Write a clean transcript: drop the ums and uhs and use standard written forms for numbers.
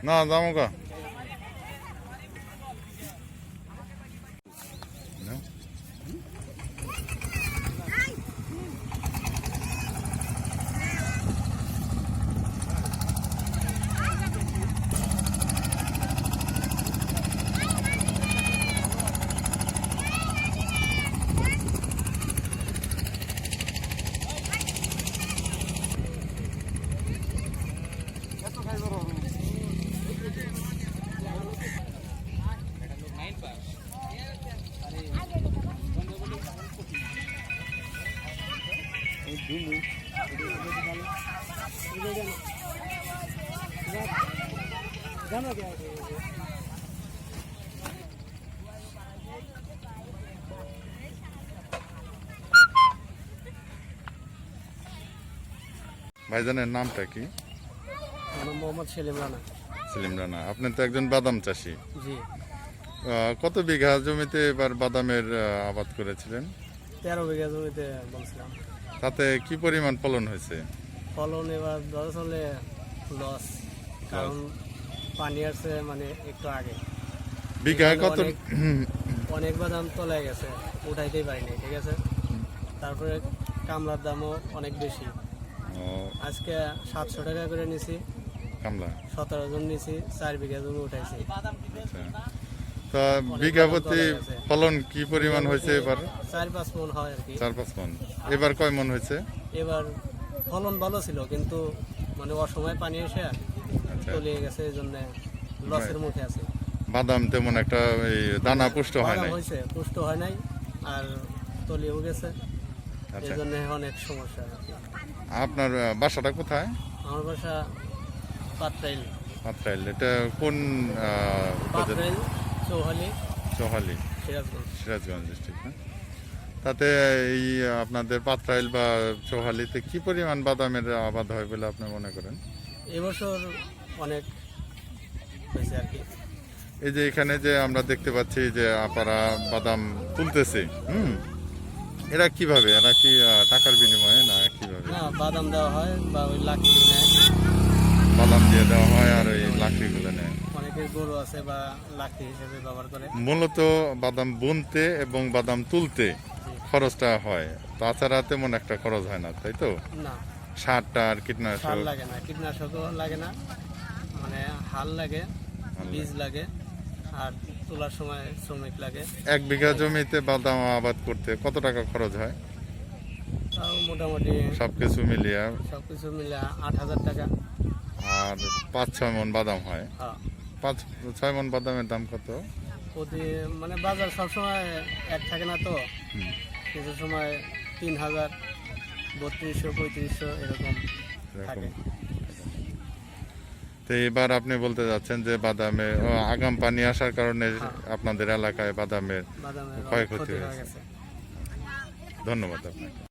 না যাবো কা ভাইজানের নামটা কি? মোহাম্মদ সেলিম রানা। সেলিম রানা, আপনি তো একজন বাদাম চাষি। জি। কত বিঘা জমিতে এবার বাদামের আবাদ করেছিলেন? 13 বিঘা জমিতে বলছিলাম। তাতে কি পরিমাণ ফলন হয়েছে? ফলন এবার ধরা চলে লস, কারণ পানি আসছে মানে একটু আগে। বিঘায় কত? অনেক বাদাম তলায় গেছে, উঠাইতেই পারিনি। ঠিক আছে, তারপরে কামলার দামও অনেক বেশি। আজকে 700 টাকা করে নিছি কামলা, 17 জন নিছি, 4 বিঘা জমি উঠাইছি। তা বিঘা প্রতি ফলন কি পরিমাণ হয়েছে এবার? 4-5 মন হয় আর কি। 4-5 মন। এবার কয় মন হয়েছে? এবার ফলন ভালো ছিল, কিন্তু মানে অসময় পানি এসে তলিয়ে গেছে, এই জন্য লসের মুখে আছে। বাদাম তেমন একটা দানা পুষ্ট হয় নাই, পুষ্ট হয় নাই, আর তলিয়েও গেছে, এই জন্য অনেক সমস্যা। আপনার বাসাটা কোথায়? আমার বাসা পাত্রাইল। পাত্রাইল, এটা কোন? পাত্রাইল, চৌহালি, সিরাজগঞ্জ ডিস্ট্রিক্ট। তাতে এই আপনাদের পাত্রাইল বা চৌহালিতে কি পরিমাণ বাদামের আবাদ হয় বলে আপনি মনে করেন? এবছর অনেক হয়েছে আর কি। এই যে এখানে যে আমরা দেখতে পাচ্ছি যে আপারা বাদাম তুলতেছে, এরা কিভাবে? এরা কি টাকার বিনিময়ে না কিভাবে? না, বাদাম দেওয়া হয় বা ওই লাকড়ি নেয়, বাদাম দিয়ে দেওয়া হয় আর ওই লাকড়িগুলো নেয়। অনেকের গরু আছে বা লাকড়ি হিসেবে ব্যবহার করে। মূলত বাদাম বুনতে এবং বাদাম তুলতে খরচটা হয়, তাছাড়া তেমন একটা খরচ হয় না, তাই তো? না, সারটা আর কীটনাশক লাগে না, কীটনাশকও লাগে না, মানে হাল লাগে, বীজ লাগে, আর তোলার সময় শ্রমিক লাগে। 1 বিঘা জমিতে বাদাম আবাদ করতে কত টাকা খরচ হয়? তাও মোটামুটি সবকিছু মিলিয়ে 8,000 টাকা। আর 5-6 মন বাদাম হয়। 5-6 মন বাদামের দাম কত? প্রতি মানে বাজার সবসময় এক থাকে না তো, কিছু সময় 3,000, 3200, 3500 এরকম থাকে। তো এবার আপনি বলতে যাচ্ছেন যে বাদামে আগাম পানি আসার কারণে আপনাদের এলাকায় বাদামের ক্ষয়ক্ষতি হয়েছে। ধন্যবাদ আপনাকে।